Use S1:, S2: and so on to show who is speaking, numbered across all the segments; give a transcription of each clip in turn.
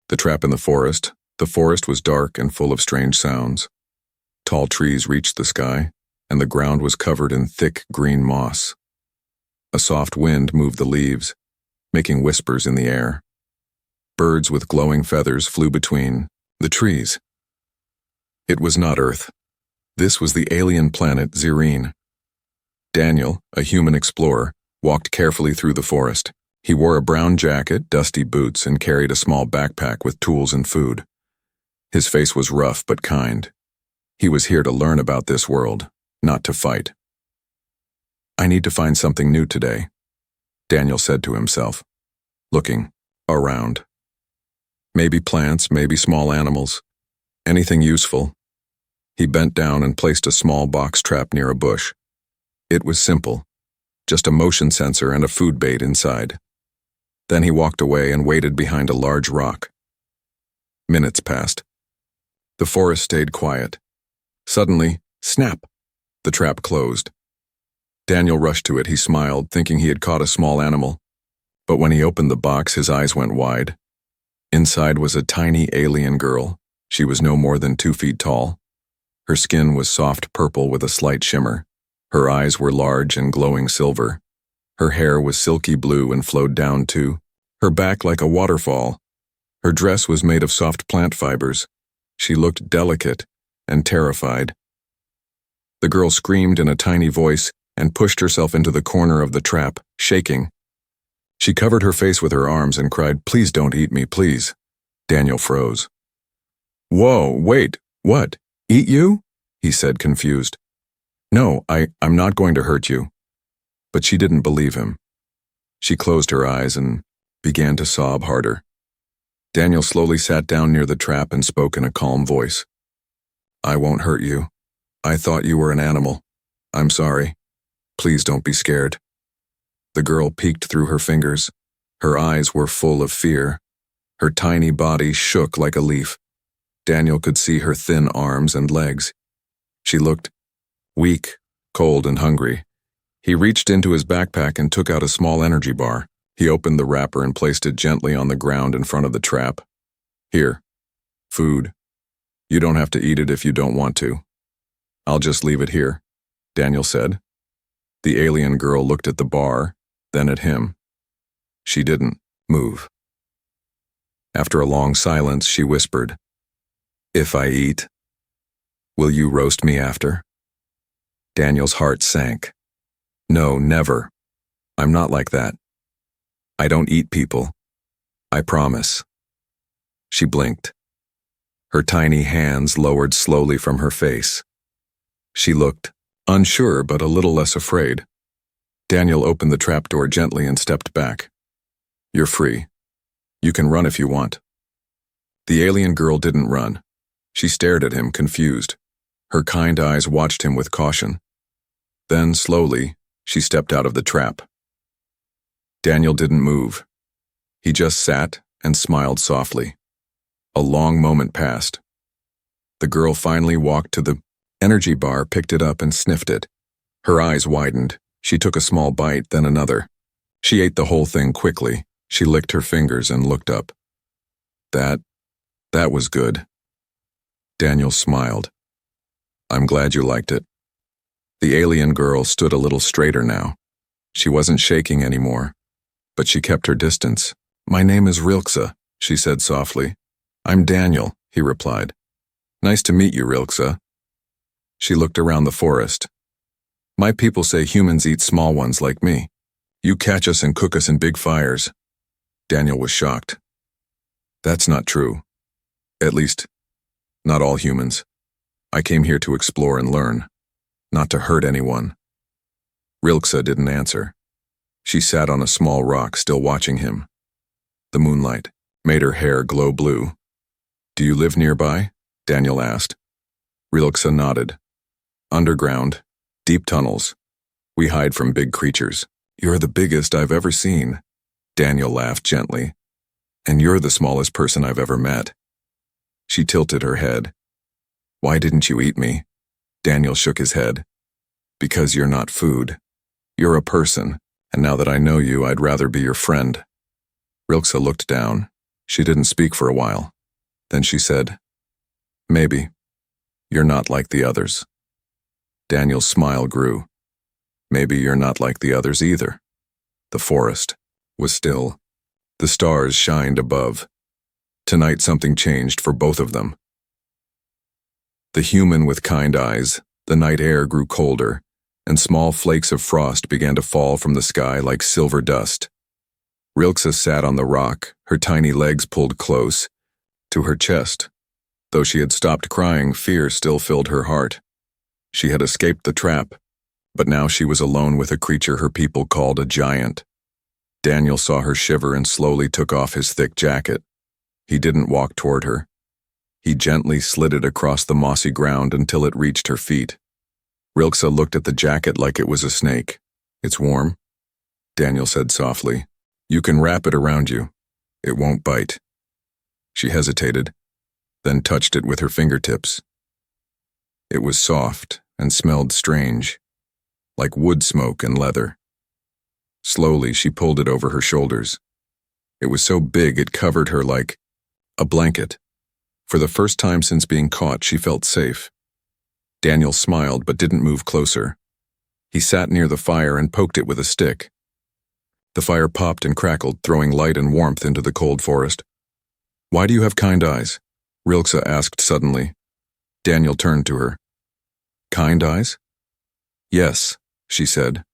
S1: The trap in the forest. The forest was dark and full of strange sounds. Tall trees reached the sky, and the ground was covered in thick green moss. A soft wind moved the leaves, making whispers in the air. Birds with glowing feathers flew between the trees. It was not Earth. This was the alien planet Zirine. Daniel, a human explorer, walked carefully through the forest. He wore a brown jacket, dusty boots, and carried a small backpack with tools and food. His face was rough but kind. He was here to learn about this world, not to fight. "I need to find something new today," Daniel said to himself, looking around. Maybe plants, maybe small animals, anything useful. He bent down and placed a small box trap near a bush. It was simple, just a motion sensor and a food bait inside. Then he walked away and waited behind a large rock. Minutes passed. The forest stayed quiet. Suddenly, snap! The trap closed. Daniel rushed to it. He smiled, thinking he had caught a small animal. But when he opened the box, his eyes went wide. Inside was a tiny alien girl. She was no more than 2 feet tall. Her skin was soft purple with a slight shimmer. Her eyes were large and glowing silver. Her hair was silky blue and flowed down to her back like a waterfall. Her dress was made of soft plant fibers. She looked delicate and terrified. The girl screamed in a tiny voice and pushed herself into the corner of the trap, shaking. She covered her face with her arms and cried, "Please don't eat me, please." Daniel froze. "Whoa, wait, what? Eat you?" he said, confused. "No, I'm not going to hurt you." But she didn't believe him. She closed her eyes and began to sob harder. Daniel slowly sat down near the trap and spoke in a calm voice. "I won't hurt you. I thought you were an animal. I'm sorry. Please don't be scared." The girl peeked through her fingers. Her eyes were full of fear. Her tiny body shook like a leaf. Daniel could see her thin arms and legs. She looked weak, cold, and hungry. He reached into his backpack and took out a small energy bar. He opened the wrapper and placed it gently on the ground in front of the trap. "Here, food. You don't have to eat it if you don't want to. I'll just leave it here," Daniel said. The alien girl looked at the bar, then at him. She didn't move. After a long silence, she whispered, "If I eat, will you roast me after?" Daniel's heart sank. "No, never. I'm not like that. I don't eat people. I promise." She blinked. Her tiny hands lowered slowly from her face. She looked unsure but a little less afraid. Daniel opened the trapdoor gently and stepped back. "You're free. You can run if you want." The alien girl didn't run. She stared at him, confused. Her kind eyes watched him with caution. Then, slowly, she stepped out of the trap. Daniel didn't move. He just sat and smiled softly. A long moment passed. The girl finally walked to the energy bar, picked it up, and sniffed it. Her eyes widened. She took a small bite, then another. She ate the whole thing quickly. She licked her fingers and looked up. That was good." Daniel smiled. "I'm glad you liked it." The alien girl stood a little straighter now. She wasn't shaking anymore, but she kept her distance. "My name is Rilksa," she said softly. "I'm Daniel," he replied. "Nice to meet you, Rilksa." She looked around the forest. "My people say humans eat small ones like me. You catch us and cook us in big fires." Daniel was shocked. "That's not true. At least, not all humans. I came here to explore and learn, not to hurt anyone." Rilksa didn't answer. She sat on a small rock, still watching him. The moonlight made her hair glow blue. "Do you live nearby?" Daniel asked. Rilksa nodded. "Underground, deep tunnels. We hide from big creatures." "You're the biggest I've ever seen." Daniel laughed gently. "And you're the smallest person I've ever met." She tilted her head. "Why didn't you eat me?" Daniel shook his head. "Because you're not food. You're a person, and now that I know you, I'd rather be your friend." Rilksa looked down. She didn't speak for a while. Then she said, "Maybe. You're not like the others." Daniel's smile grew. "Maybe you're not like the others either." The forest was still. The stars shined above. Tonight something changed for both of them. The human with kind eyes, the night air grew colder, and small flakes of frost began to fall from the sky like silver dust. Rilke sat on the rock, her tiny legs pulled close to her chest. Though she had stopped crying, fear still filled her heart. She had escaped the trap, but now she was alone with a creature her people called a giant. Daniel saw her shiver and slowly took off his thick jacket. He didn't walk toward her. He gently slid it across the mossy ground until it reached her feet. Rilke looked at the jacket like it was a snake. "It's warm," Daniel said softly. "You can wrap it around you. It won't bite." She hesitated, then touched it with her fingertips. It was soft and smelled strange, like wood smoke and leather. Slowly, she pulled it over her shoulders. It was so big it covered her like a blanket. For the first time since being caught, she felt safe. Daniel smiled but didn't move closer. He sat near the fire and poked it with a stick. The fire popped and crackled, throwing light and warmth into the cold forest. "Why do you have kind eyes?" Rilke asked suddenly. Daniel turned to her. "Kind eyes?" "Yes," she said.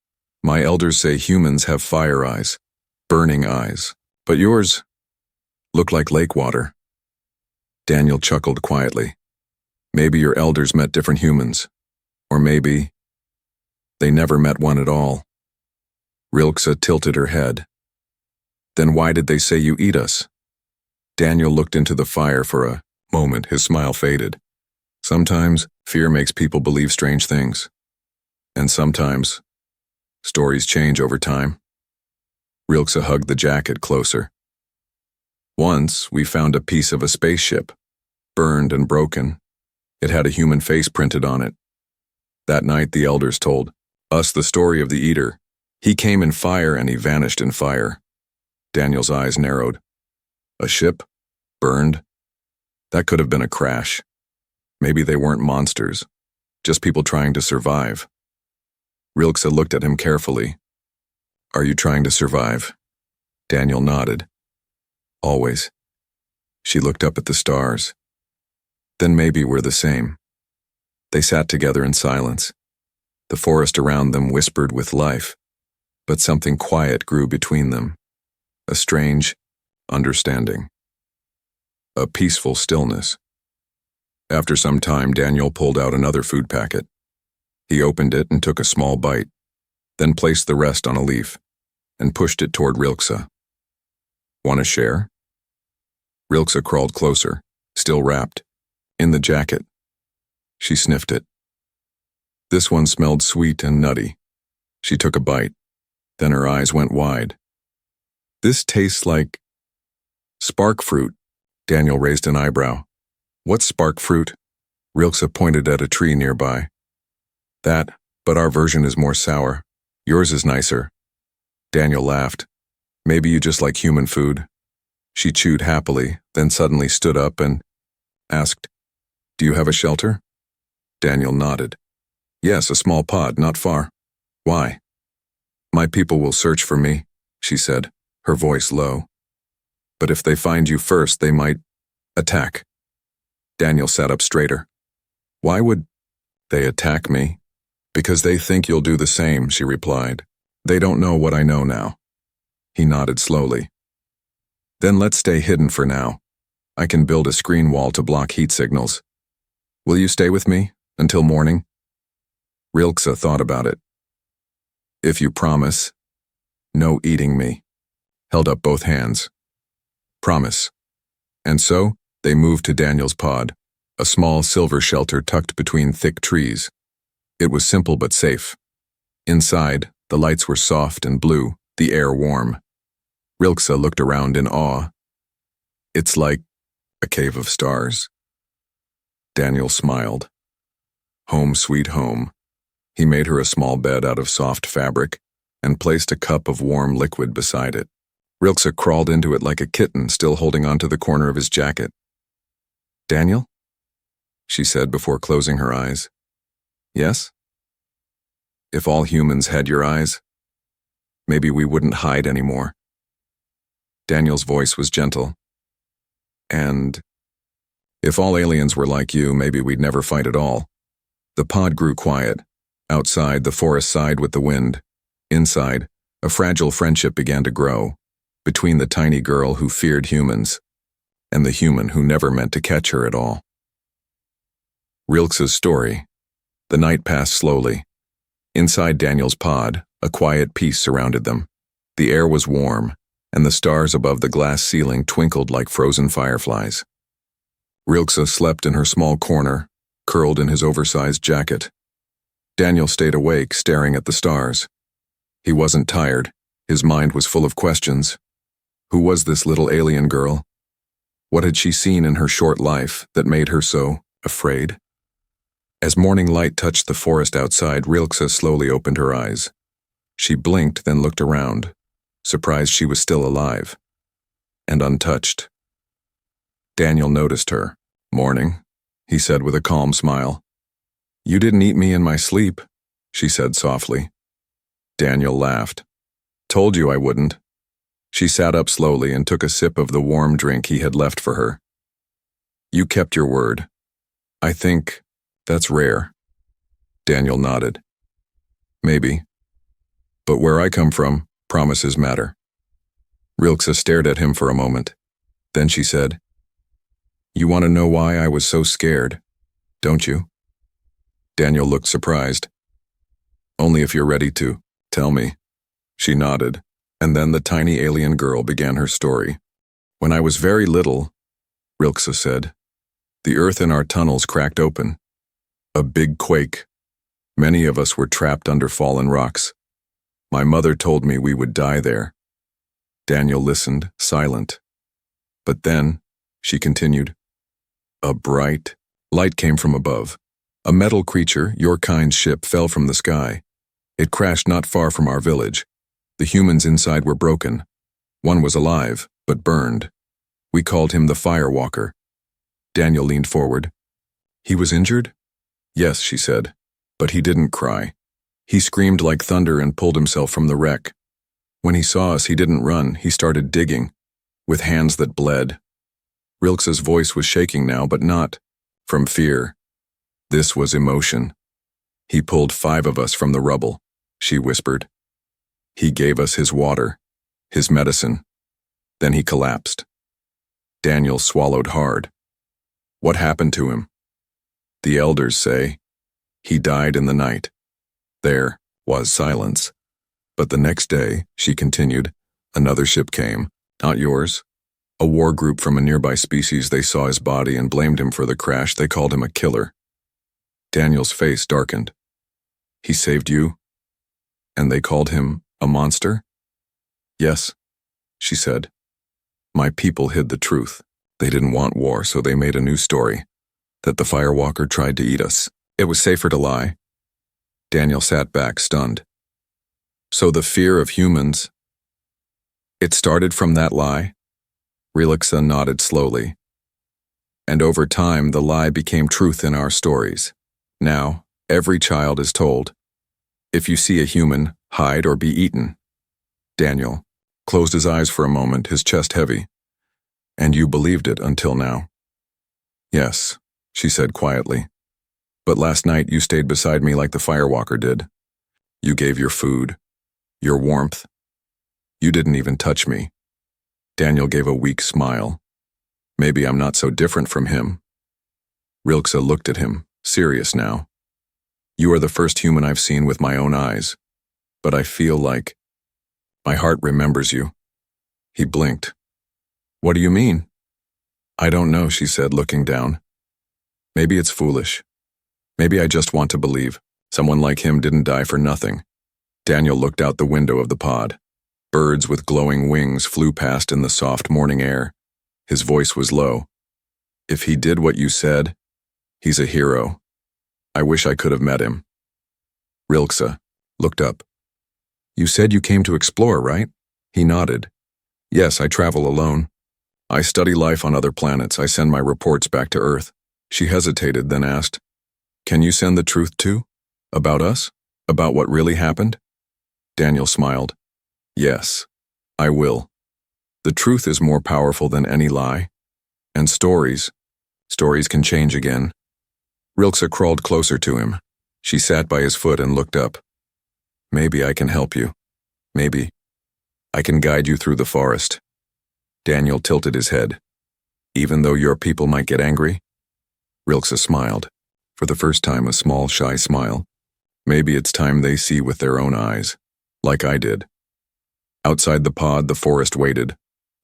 S1: "My elders say humans have fire eyes, burning eyes, but yours look like lake water." Daniel chuckled quietly. "Maybe your elders met different humans, or maybe they never met one at all." Rilke tilted her head. "Then why did they say you eat us?" Daniel looked into the fire for a moment. His smile faded. "Sometimes fear makes people believe strange things. And sometimes stories change over time." Rilke hugged the jacket closer. "Once we found a piece of a spaceship, burned and broken. It had a human face printed on it. That night the elders told us the story of the eater. He came in fire and he vanished in fire." Daniel's eyes narrowed. "A ship? Burned? That could have been a crash. Maybe they weren't monsters, just people trying to survive." Rilke looked at him carefully. "Are you trying to survive?" Daniel nodded. "Always." She looked up at the stars. "Then maybe we're the same." They sat together in silence. The forest around them whispered with life, but something quiet grew between them. A strange understanding. A peaceful stillness. After some time, Daniel pulled out another food packet. He opened it and took a small bite, then placed the rest on a leaf and pushed it toward Rilke. "Want to share?" Rilke crawled closer, still wrapped, in the jacket. She sniffed it. This one smelled sweet and nutty. She took a bite. Then her eyes went wide. "This tastes like spark fruit." Daniel raised an eyebrow. "What's spark fruit?" Rilke pointed at a tree nearby. "That, but our version is more sour. Yours is nicer." Daniel laughed. "Maybe you just like human food." She chewed happily, then suddenly stood up and asked, "Do you have a shelter?" Daniel nodded. "Yes, a small pod, not far." "Why?" "My people will search for me," she said, her voice low. "But if they find you first, they might attack." Daniel sat up straighter. "Why would they attack me?" "Because they think you'll do the same," she replied. "They don't know what I know now." He nodded slowly. "Then let's stay hidden for now. I can build a screen wall to block heat signals. Will you stay with me until morning?" Rilke thought about it. "If you promise, no eating me." Held up both hands. "Promise." And so, they moved to Daniel's pod, a small silver shelter tucked between thick trees. It was simple but safe. Inside, the lights were soft and blue, the air warm. Rilke looked around in awe. "It's like a cave of stars." Daniel smiled. Home sweet home. He made her a small bed out of soft fabric and placed a cup of warm liquid beside it. Rilke crawled into it like a kitten, still holding onto the corner of his jacket. "Daniel?" she said before closing her eyes. "Yes?" "If all humans had your eyes, maybe we wouldn't hide anymore." Daniel's voice was gentle. "And if all aliens were like you, maybe we'd never fight at all." The pod grew quiet. Outside, the forest sighed with the wind. Inside, a fragile friendship began to grow, between the tiny girl who feared humans and the human who never meant to catch her at all. Rilke's story. The night passed slowly. Inside Daniel's pod, a quiet peace surrounded them. The air was warm, and the stars above the glass ceiling twinkled like frozen fireflies. Rilke slept in her small corner, curled in his oversized jacket. Daniel stayed awake, staring at the stars. He wasn't tired. His mind was full of questions. Who was this little alien girl? What had she seen in her short life that made her so afraid? As morning light touched the forest outside, Rilke slowly opened her eyes. She blinked, then looked around, surprised she was still alive and untouched. Daniel noticed her. "Morning," he said with a calm smile. "You didn't eat me in my sleep," she said softly. Daniel laughed. "Told you I wouldn't." She sat up slowly and took a sip of the warm drink he had left for her. "You kept your word. I think that's rare." Daniel nodded. "Maybe. But where I come from, promises matter." Rilke stared at him for a moment. Then she said, "You want to know why I was so scared, don't you?" Daniel looked surprised. "Only if you're ready to tell me." She nodded, and then the tiny alien girl began her story. "When I was very little," Rilke said, "the earth in our tunnels cracked open. A big quake. Many of us were trapped under fallen rocks. My mother told me we would die there." Daniel listened, silent. "But then," she continued, "a bright light came from above. A metal creature, your kind's ship, fell from the sky. It crashed not far from our village. The humans inside were broken. One was alive, but burned. We called him the Firewalker." Daniel leaned forward. "He was injured?" "Yes," she said, "but he didn't cry. He screamed like thunder and pulled himself from the wreck. When he saw us, he didn't run. He started digging, with hands that bled." Rilke's voice was shaking now, but not from fear. This was emotion. "He pulled 5 of us from the rubble," she whispered. "He gave us his water, his medicine. Then he collapsed." Daniel swallowed hard. "What happened to him?" "The elders say he died in the night." There was silence. "But the next day," she continued, "another ship came. Not yours. A war group from a nearby species. They saw his body and blamed him for the crash. They called him a killer." Daniel's face darkened. "He saved you? And they called him a monster?" "Yes," she said. "My people hid the truth. They didn't want war, so they made a new story, that the Firewalker tried to eat us. It was safer to lie." Daniel sat back, stunned. "So the fear of humans, it started from that lie?" Rilke nodded slowly. "And over time, the lie became truth in our stories. Now, every child is told, if you see a human, hide or be eaten." Daniel closed his eyes for a moment, his chest heavy. "And you believed it until now?" "Yes," she said quietly. "But last night you stayed beside me like the Firewalker did. You gave your food, your warmth. You didn't even touch me." Daniel gave a weak smile. "Maybe I'm not so different from him." Rilke looked at him, serious now. "You are the first human I've seen with my own eyes, but I feel like my heart remembers you." He blinked. "What do you mean?" "I don't know," she said, looking down. "Maybe it's foolish. Maybe I just want to believe someone like him didn't die for nothing." Daniel looked out the window of the pod. Birds with glowing wings flew past in the soft morning air. His voice was low. "If he did what you said, he's a hero. I wish I could have met him." Rilke looked up. "You said you came to explore, right?" He nodded. Yes, I travel alone. I study life on other planets. I send my reports back to Earth. She hesitated, then asked, Can you send the truth too? About us? About what really happened? Daniel smiled. Yes, I will. The truth is more powerful than any lie. And stories can change again. Rilke crawled closer to him. She sat by his foot and looked up. Maybe I can help you. Maybe. I can guide you through the forest. Daniel tilted his head. Even though your people might get angry? Rilke smiled. For the first time, a small, shy smile. Maybe it's time they see with their own eyes, like I did. Outside the pod, the forest waited,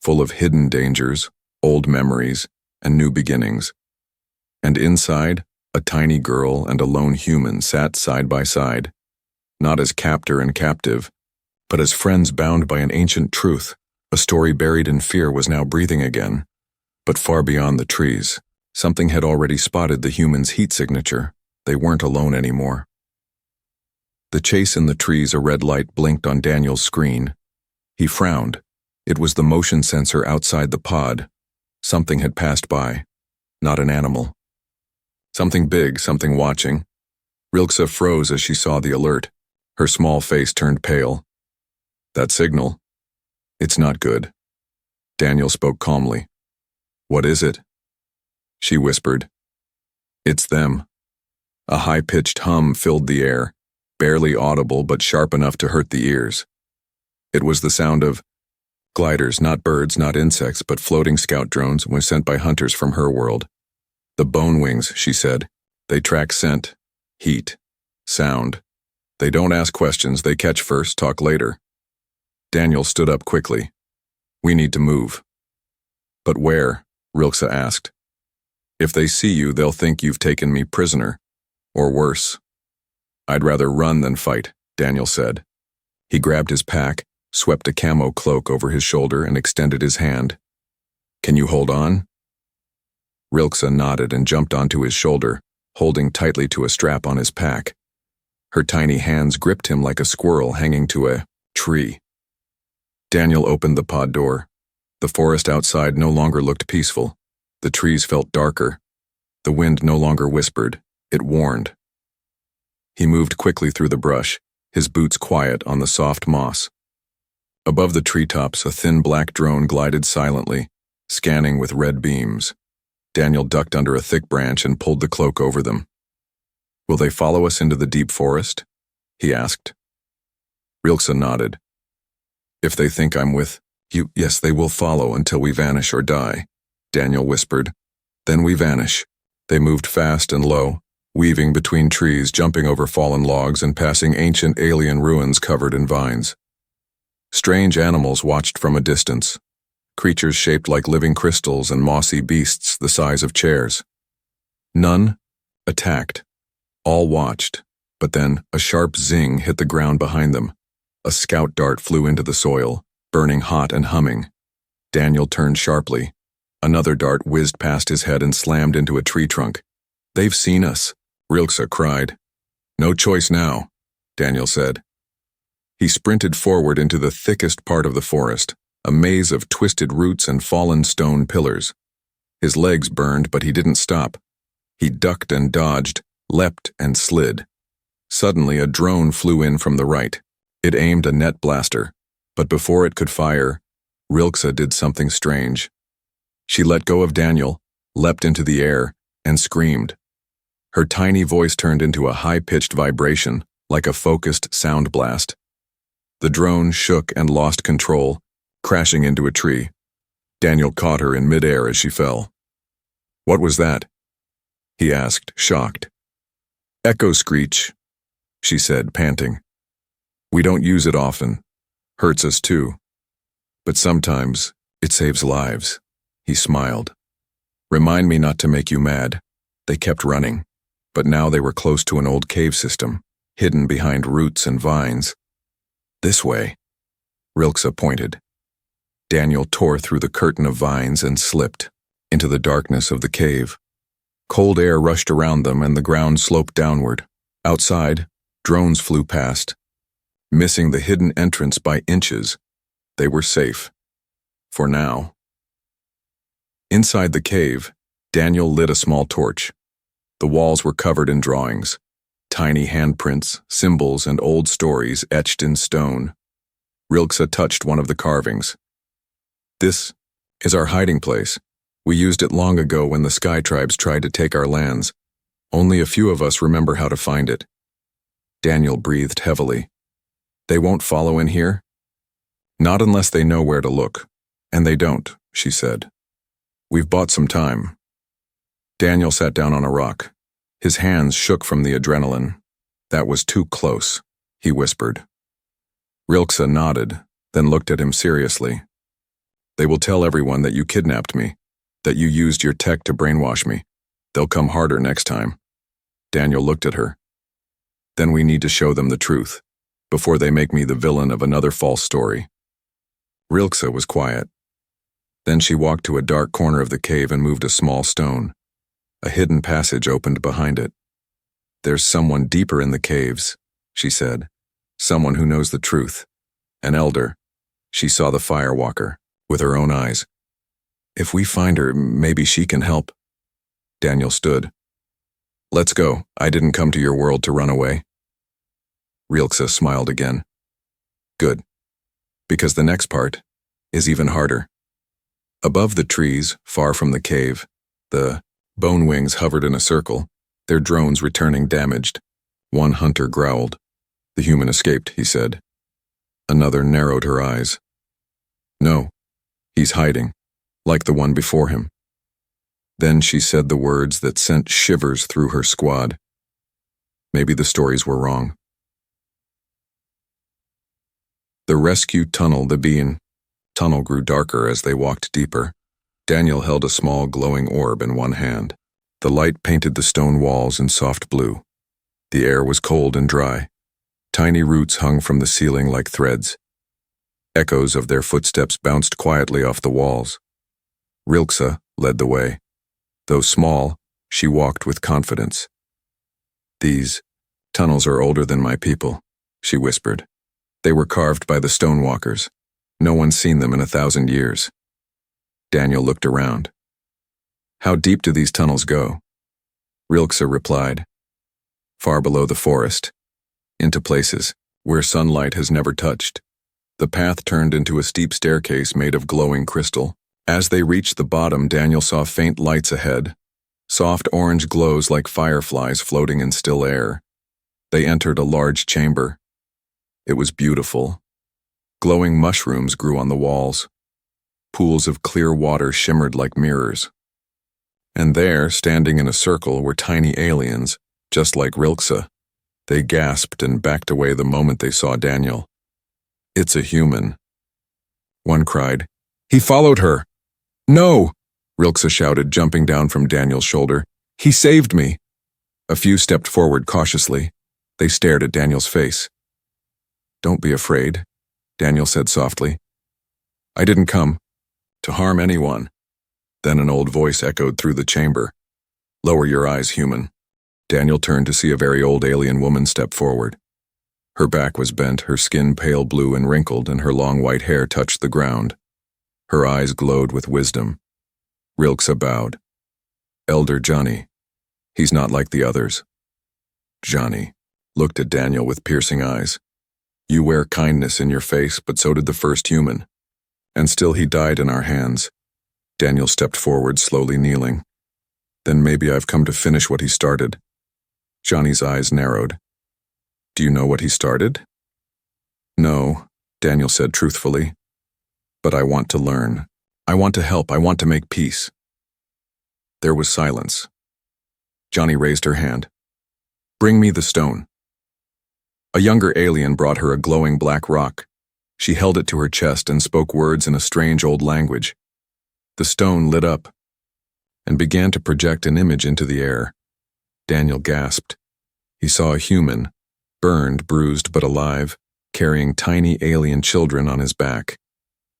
S1: full of hidden dangers, old memories, and new beginnings. And inside, a tiny girl and a lone human sat side by side, not as captor and captive, but as friends bound by an ancient truth. A story buried in fear was now breathing again. But far beyond the trees, something had already spotted the human's heat signature. They weren't alone anymore. The chase in the trees, a red light blinked on Daniel's screen. He frowned. It was the motion sensor outside the pod. Something had passed by. Not an animal. Something big, something watching. Rilke froze as she saw the alert. Her small face turned pale. That signal. It's not good. Daniel spoke calmly. What is it? She whispered. It's them. A high-pitched hum filled the air, barely audible but sharp enough to hurt the ears. It was the sound of gliders, not birds, not insects, but floating scout drones were sent by hunters from her world. The bone wings, she said. They track scent, heat, sound. They don't ask questions, they catch first, talk later. Daniel stood up quickly. We need to move. But where? Rilke asked. If they see you, they'll think you've taken me prisoner. Or worse. I'd rather run than fight, Daniel said. He grabbed his pack, swept a camo cloak over his shoulder, and extended his hand. Can you hold on? Rilke nodded and jumped onto his shoulder, holding tightly to a strap on his pack. Her tiny hands gripped him like a squirrel hanging to a tree. Daniel opened the pod door. The forest outside no longer looked peaceful. The trees felt darker. The wind no longer whispered. It warned. He moved quickly through the brush, his boots quiet on the soft moss. Above the treetops, a thin black drone glided silently, scanning with red beams. Daniel ducked under a thick branch and pulled the cloak over them. Will they follow us into the deep forest? He asked. Rilke nodded. If they think I'm with you, yes, they will follow until we vanish or die, Daniel whispered. Then we vanish. They moved fast and low, weaving between trees, jumping over fallen logs, and passing ancient alien ruins covered in vines. Strange animals watched from a distance, creatures shaped like living crystals and mossy beasts the size of chairs. None attacked. All watched, but then a sharp zing hit the ground behind them. A scout dart flew into the soil, burning hot and humming. Daniel turned sharply. Another dart whizzed past his head and slammed into a tree trunk. They've seen us, Rilke cried. No choice now, Daniel said. He sprinted forward into the thickest part of the forest, a maze of twisted roots and fallen stone pillars. His legs burned, but he didn't stop. He ducked and dodged, leapt and slid. Suddenly, a drone flew in from the right. It aimed a net blaster, but before it could fire, Rilke did something strange. She let go of Daniel, leapt into the air, and screamed. Her tiny voice turned into a high-pitched vibration, like a focused sound blast. The drone shook and lost control, crashing into a tree. Daniel caught her in midair as she fell. What was that? He asked, shocked. Echo screech, she said, panting. We don't use it often. Hurts us too. But sometimes it saves lives. He smiled. Remind me not to make you mad. They kept running, but now they were close to an old cave system, hidden behind roots and vines. This way, Rilke pointed. Daniel tore through the curtain of vines and slipped into the darkness of the cave. Cold air rushed around them and the ground sloped downward. Outside, drones flew past. Missing the hidden entrance by inches, they were safe. For now. Inside the cave, Daniel lit a small torch. The walls were covered in drawings, tiny handprints, symbols, and old stories etched in stone. Rilke touched one of the carvings. This is our hiding place. We used it long ago when the Sky Tribes tried to take our lands. Only a few of us remember how to find it. Daniel breathed heavily. They won't follow in here? Not unless they know where to look. And they don't, she said. We've bought some time. Daniel sat down on a rock. His hands shook from the adrenaline. That was too close, he whispered. Rilke nodded, then looked at him seriously. They will tell everyone that you kidnapped me, that you used your tech to brainwash me. They'll come harder next time. Daniel looked at her. Then we need to show them the truth, before they make me the villain of another false story. Rilke was quiet. Then she walked to a dark corner of the cave and moved a small stone. A hidden passage opened behind it. There's someone deeper in the caves, she said. Someone who knows the truth. An elder. She saw the firewalker, with her own eyes. If we find her, maybe she can help. Daniel stood. Let's go. I didn't come to your world to run away. Rilke smiled again. Good. Because the next part is even harder. Above the trees, far from the cave, the bone wings hovered in a circle, their drones returning damaged. One hunter growled. The human escaped, he said. Another narrowed her eyes. No, he's hiding, like the one before him. Then she said the words that sent shivers through her squad. Maybe the stories were wrong. The rescue tunnel, the bean. Tunnel grew darker as they walked deeper. Daniel held a small glowing orb in one hand. The light painted the stone walls in soft blue. The air was cold and dry. Tiny roots hung from the ceiling like threads. Echoes of their footsteps bounced quietly off the walls. Rilke led the way. Though small, she walked with confidence. These tunnels are older than my people, she whispered. They were carved by the stonewalkers. No one's seen them in 1,000 years. Daniel looked around. How deep do these tunnels go? Rilke replied. Far below the forest, into places where sunlight has never touched. The path turned into a steep staircase made of glowing crystal. As they reached the bottom, Daniel saw faint lights ahead, soft orange glows like fireflies floating in still air. They entered a large chamber. It was beautiful. Glowing mushrooms grew on the walls. Pools of clear water shimmered like mirrors. And there, standing in a circle, were tiny aliens, just like Rilke. They gasped and backed away the moment they saw Daniel. It's a human. One cried, He followed her! No! Rilke shouted, jumping down from Daniel's shoulder. He saved me! A few stepped forward cautiously. They stared at Daniel's face. Don't be afraid, Daniel said softly. I didn't come to harm anyone. Then an old voice echoed through the chamber. Lower your eyes, human. Daniel turned to see a very old alien woman step forward. Her back was bent, her skin pale blue and wrinkled, and her long white hair touched the ground. Her eyes glowed with wisdom. Rilke bowed. Elder Johnny. He's not like the others. Johnny looked at Daniel with piercing eyes. You wear kindness in your face, but so did the first human. And still he died in our hands. Daniel stepped forward, slowly kneeling. Then maybe I've come to finish what he started. Johnny's eyes narrowed. Do you know what he started? No, Daniel said truthfully. But I want to learn. I want to help. I want to make peace. There was silence. Johnny raised her hand. Bring me the stone. A younger alien brought her a glowing black rock. She held it to her chest and spoke words in a strange old language. The stone lit up and began to project an image into the air. Daniel gasped. He saw a human, burned, bruised, but alive, carrying tiny alien children on his back.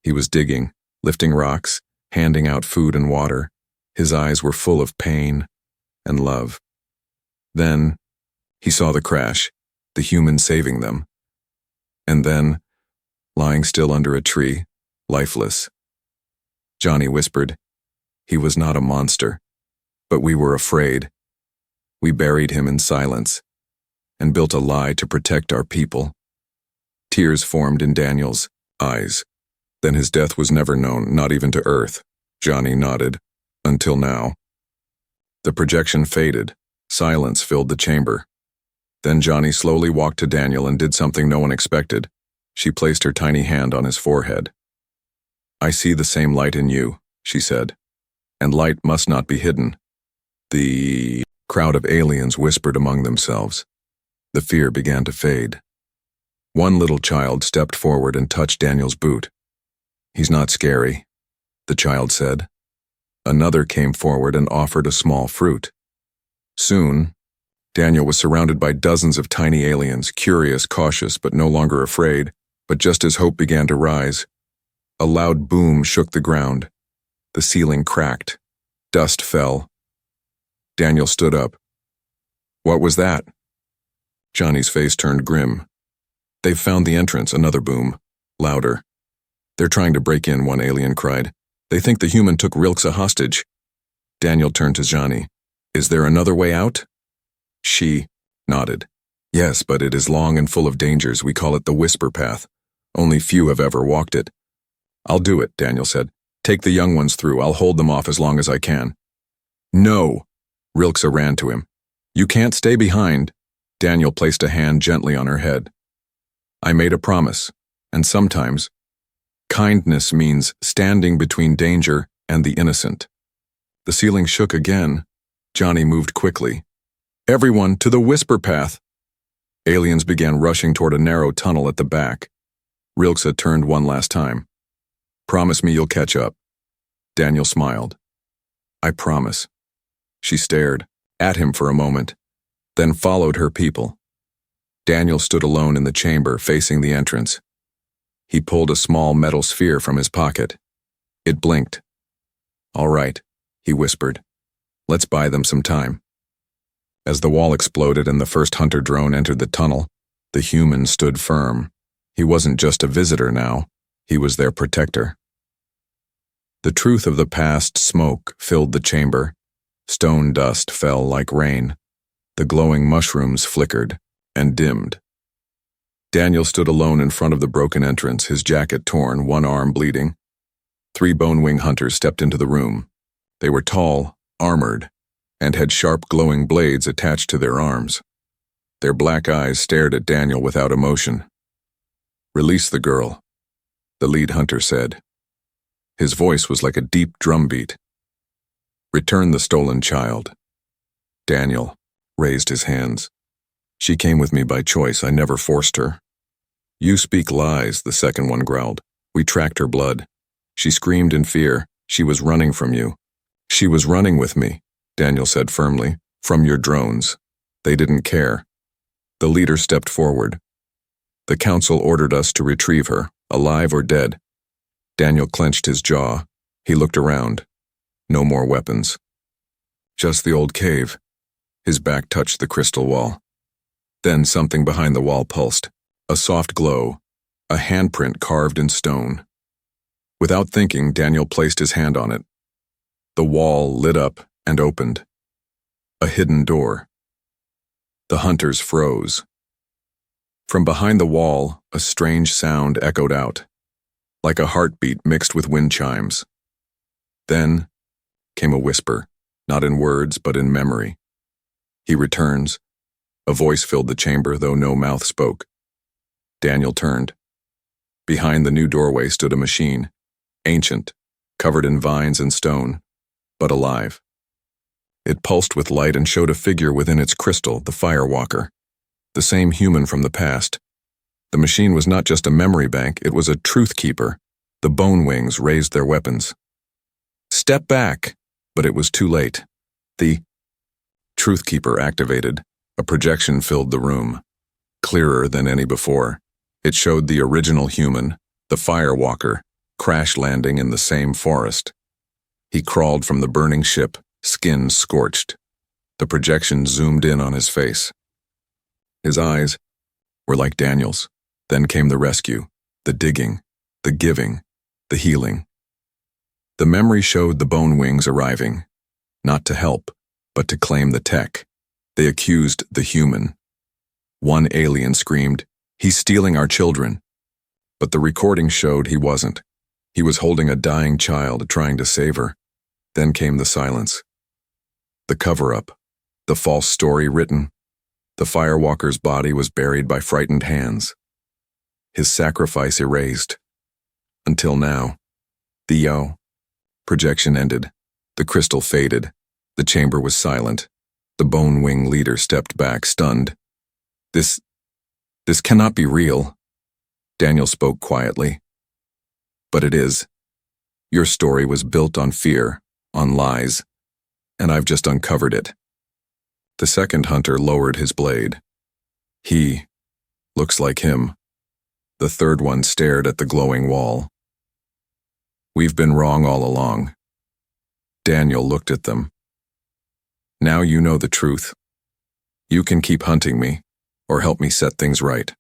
S1: He was digging, lifting rocks, handing out food and water. His eyes were full of pain and love. Then he saw the crash, the human saving them. And then, lying still under a tree, lifeless, Johnny whispered. He was not a monster, but we were afraid. We buried him in silence and built a lie to protect our people. Tears formed in Daniel's eyes. Then his death was never known, not even to Earth. Johnny nodded. Until now. The projection faded. Silence filled the chamber. Then Johnny slowly walked to Daniel and did something no one expected. She placed her tiny hand on his forehead. I see the same light in you, she said. And light must not be hidden. The crowd of aliens whispered among themselves. The fear began to fade. One little child stepped forward and touched Daniel's boot. He's not scary, the child said. Another came forward and offered a small fruit. Soon, Daniel was surrounded by dozens of tiny aliens, curious, cautious, but no longer afraid. But just as hope began to rise, a loud boom shook the ground. The ceiling cracked. Dust fell. Daniel stood up. What was that? Johnny's face turned grim. They've found the entrance, another boom. Louder. They're trying to break in, one alien cried. They think the human took Rilke hostage. Daniel turned to Johnny. Is there another way out? She nodded. Yes, but it is long and full of dangers. We call it the whisper path. Only few have ever walked it. I'll do it, Daniel said. Take the young ones through. I'll hold them off as long as I can. No! Rilke ran to him. You can't stay behind. Daniel placed a hand gently on her head. I made a promise, and sometimes kindness means standing between danger and the innocent. The ceiling shook again. Johnny moved quickly. Everyone to the whisper path. Aliens began rushing toward a narrow tunnel at the back. Rilke turned one last time. Promise me you'll catch up. Daniel smiled. I promise. She stared at him for a moment, then followed her people. Daniel stood alone in the chamber facing the entrance. He pulled a small metal sphere from his pocket. It blinked. All right, he whispered. Let's buy them some time. As the wall exploded and the first hunter drone entered the tunnel, the human stood firm. He wasn't just a visitor now, he was their protector. The truth of the past smoke filled the chamber. Stone dust fell like rain. The glowing mushrooms flickered and dimmed. Daniel stood alone in front of the broken entrance, his jacket torn, one arm bleeding. 3 bone-wing hunters stepped into the room. They were tall, armored, and had sharp glowing blades attached to their arms. Their black eyes stared at Daniel without emotion. Release the girl, the lead hunter said. His voice was like a deep drumbeat. Return the stolen child. Daniel raised his hands. She came with me by choice. I never forced her. You speak lies, the second one growled. We tracked her blood. She screamed in fear. She was running from you. She was running with me, Daniel said firmly, from your drones. They didn't care. The leader stepped forward. The council ordered us to retrieve her, alive or dead. Daniel clenched his jaw. He looked around. No more weapons. Just the old cave. His back touched the crystal wall. Then something behind the wall pulsed. A soft glow. A handprint carved in stone. Without thinking, Daniel placed his hand on it. The wall lit up and opened. A hidden door. The hunters froze. From behind the wall, a strange sound echoed out, like a heartbeat mixed with wind chimes. Then came a whisper, not in words but in memory. He returns. A voice filled the chamber, though no mouth spoke. Daniel turned. Behind the new doorway stood a machine, ancient, covered in vines and stone, but alive. It pulsed with light and showed a figure within its crystal, the Firewalker, the same human from the past. The machine was not just a memory bank, it was a truth keeper. The bone wings raised their weapons. Step back, but it was too late. The truth keeper activated. A projection filled the room, clearer than any before. It showed the original human, the Firewalker, crash landing in the same forest. He crawled from the burning ship, skin scorched. The projection zoomed in on his face. His eyes were like Daniel's. Then came the rescue, the digging, the giving, the healing. The memory showed the bone wings arriving, not to help, but to claim the tech. They accused the human. One alien screamed, "He's stealing our children." But the recording showed he wasn't. He was holding a dying child, trying to save her. Then came the silence. The cover-up. The false story written. The firewalker's body was buried by frightened hands. His sacrifice erased. Until now. The projection ended. The crystal faded. The chamber was silent. The bone wing leader stepped back, stunned. This cannot be real. Daniel spoke quietly. But it is. Your story was built on fear, on lies, and I've just uncovered it. The second hunter lowered his blade. He looks like him. The third one stared at the glowing wall. We've been wrong all along. Daniel looked at them. Now you know the truth. You can keep hunting me, or help me set things right.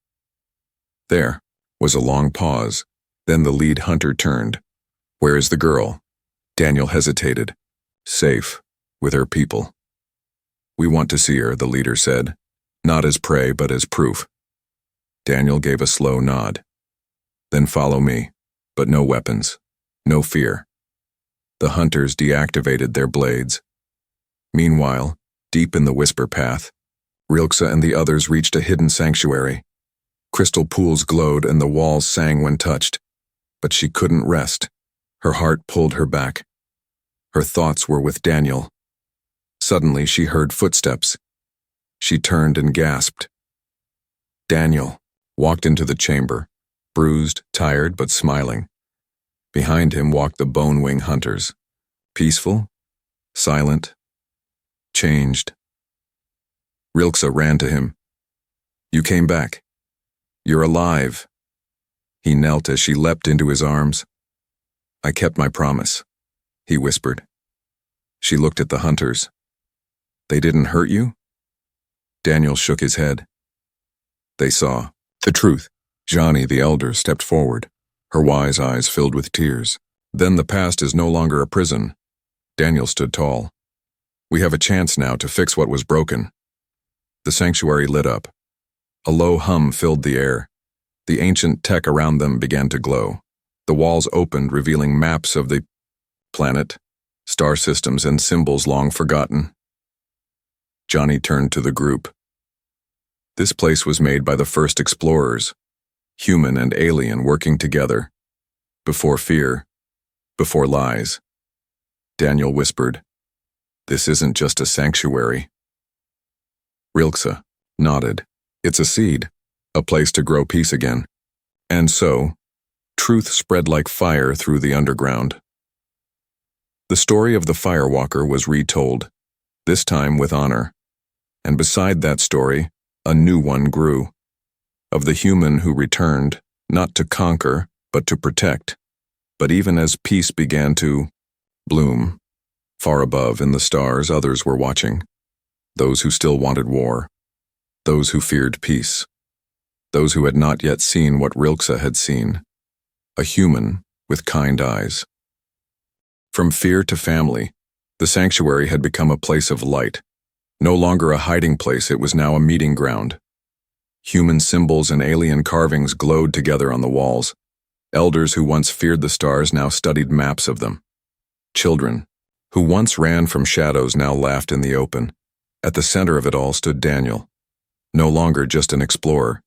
S1: There was a long pause. Then the lead hunter turned. Where is the girl? Daniel hesitated. Safe, with her people. We want to see her, the leader said. Not as prey, but as proof. Daniel gave a slow nod. Then follow me, but no weapons, no fear. The hunters deactivated their blades. Meanwhile, deep in the whisper path, Rilke and the others reached a hidden sanctuary. Crystal pools glowed and the walls sang when touched. But she couldn't rest. Her heart pulled her back. Her thoughts were with Daniel. Suddenly she heard footsteps. She turned and gasped. Daniel walked into the chamber, bruised, tired, but smiling. Behind him walked the bone wing hunters. Peaceful, silent, changed. Rilke ran to him. You came back. You're alive. He knelt as she leapt into his arms. I kept my promise, he whispered. She looked at the hunters. They didn't hurt you? Daniel shook his head. They saw the truth. Johnny, the elder, stepped forward, her wise eyes filled with tears. Then the past is no longer a prison. Daniel stood tall. We have a chance now to fix what was broken. The sanctuary lit up. A low hum filled the air. The ancient tech around them began to glow. The walls opened, revealing maps of the planet, star systems, and symbols long forgotten. Johnny turned to the group. This place was made by the first explorers, human and alien working together. Before fear, before lies. Daniel whispered, This isn't just a sanctuary. Rilke nodded. It's a seed, a place to grow peace again. And so, truth spread like fire through the underground. The story of the Firewalker was retold, this time with honor. And beside that story, a new one grew. Of the human who returned, not to conquer, but to protect. But even as peace began to bloom, far above in the stars others were watching. Those who still wanted war. Those who feared peace. Those who had not yet seen what Rilke had seen. A human with kind eyes. From fear to family, the sanctuary had become a place of light. No longer a hiding place, it was now a meeting ground. Human symbols and alien carvings glowed together on the walls. Elders who once feared the stars now studied maps of them. Children, who once ran from shadows, now laughed in the open. At the center of it all stood Daniel. No longer just an explorer.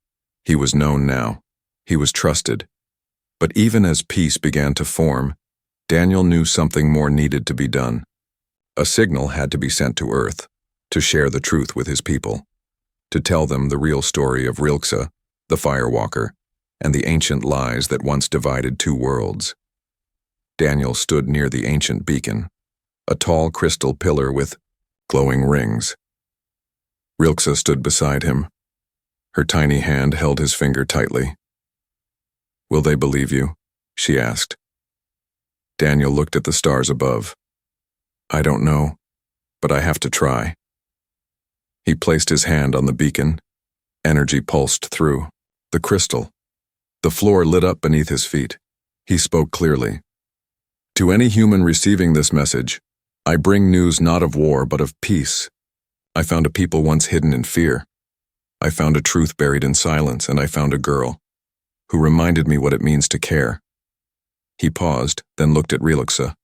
S1: He was known now. He was trusted. But even as peace began to form, Daniel knew something more needed to be done. A signal had to be sent to Earth, to share the truth with his people, to tell them the real story of Rilke, the Firewalker, and the ancient lies that once divided two worlds. Daniel stood near the ancient beacon, a tall crystal pillar with glowing rings. Rilke stood beside him. Her tiny hand held his finger tightly. Will they believe you? She asked. Daniel looked at the stars above. I don't know, but I have to try. He placed his hand on the beacon. Energy pulsed through. The crystal. The floor lit up beneath his feet. He spoke clearly. To any human receiving this message, I bring news not of war but of peace. I found a people once hidden in fear. I found a truth buried in silence, and I found a girl who reminded me what it means to care. He paused, then looked at Relixia.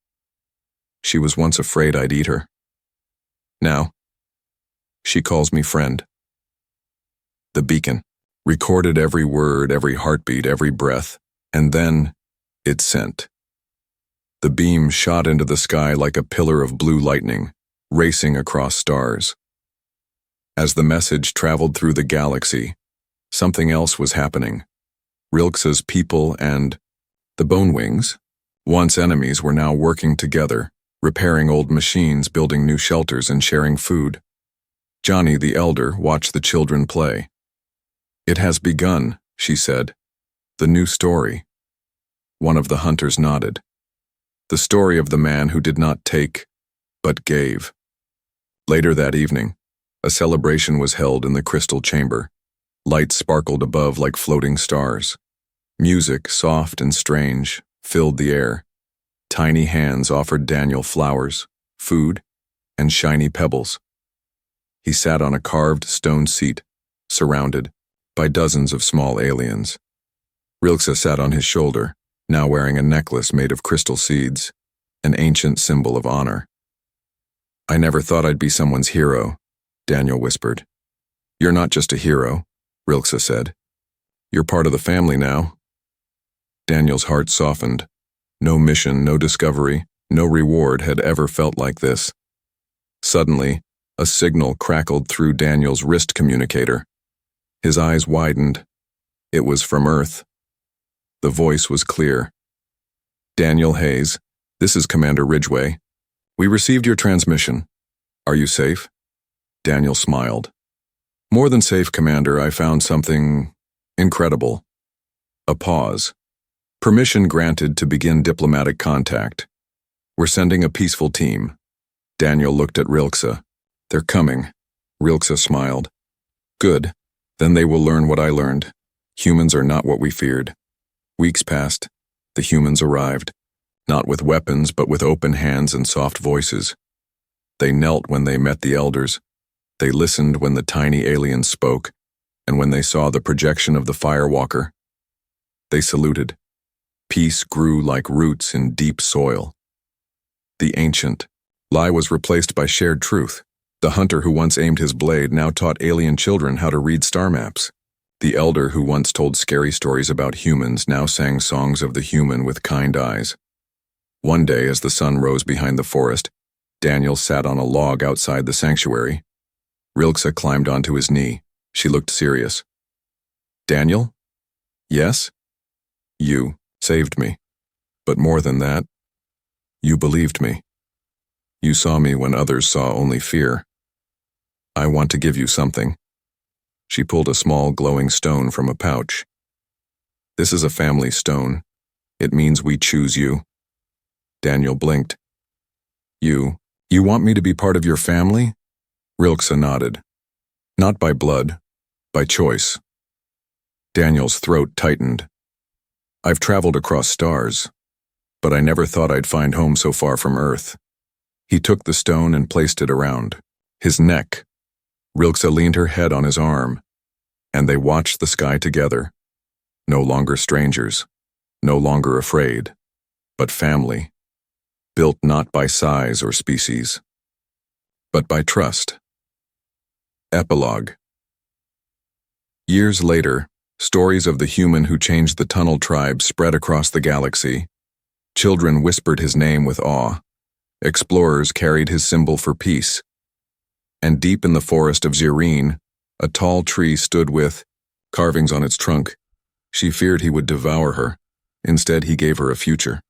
S1: She was once afraid I'd eat her. Now, she calls me friend. The beacon recorded every word, every heartbeat, every breath, and then it sent. The beam shot into the sky like a pillar of blue lightning, racing across stars. As the message traveled through the galaxy, something else was happening. Rilxia's people and the Bone Wings, once enemies, were now working together, repairing old machines, building new shelters, and sharing food. Johnny, the elder, watched the children play. "It has begun," she said. "The new story." One of the hunters nodded. The story of the man who did not take, but gave. Later that evening, a celebration was held in the crystal chamber. Lights sparkled above like floating stars. Music, soft and strange, filled the air. Tiny hands offered Daniel flowers, food, and shiny pebbles. He sat on a carved stone seat, surrounded by dozens of small aliens. Rilxia sat on his shoulder, now wearing a necklace made of crystal seeds, an ancient symbol of honor. "I never thought I'd be someone's hero," Daniel whispered. "You're not just a hero," Rilxia said. "You're part of the family now." Daniel's heart softened. No mission, no discovery, no reward had ever felt like this. Suddenly, a signal crackled through Daniel's wrist communicator. His eyes widened. It was from Earth. The voice was clear. "Daniel Hayes, this is Commander Ridgway. We received your transmission. Are you safe?" Daniel smiled. "More than safe, Commander. I found something incredible." A pause. "Permission granted to begin diplomatic contact. We're sending a peaceful team." Daniel looked at Rilxia. "They're coming." Rilxia smiled. "Good. Then they will learn what I learned. Humans are not what we feared." Weeks passed. The humans arrived, not with weapons but with open hands and soft voices. They knelt when they met the elders. They listened when the tiny aliens spoke, and when they saw the projection of the Firewalker, they saluted. Peace grew like roots in deep soil. The ancient lie was replaced by shared truth. The hunter who once aimed his blade now taught alien children how to read star maps. The elder who once told scary stories about humans now sang songs of the human with kind eyes. One day, as the sun rose behind the forest, Daniel sat on a log outside the sanctuary. Rilxia climbed onto his knee. She looked serious. "Daniel?" "Yes?" "You saved me. But more than that, you believed me. You saw me when others saw only fear. I want to give you something." She pulled a small glowing stone from a pouch. "This is a family stone. It means we choose you." Daniel blinked. You want me to be part of your family?" Rilxia nodded. "Not by blood, by choice." Daniel's throat tightened. "I've traveled across stars, but I never thought I'd find home so far from Earth." He took the stone and placed it around his neck. Rilxia leaned her head on his arm, and they watched the sky together. No longer strangers, no longer afraid, but family, built not by size or species, but by trust. Epilogue. Years later, stories of the human who changed the tunnel tribe spread across the galaxy. Children whispered his name with awe. Explorers carried his symbol for peace. And deep in the forest of Zirine, a tall tree stood with carvings on its trunk. She feared he would devour her. Instead, he gave her a future.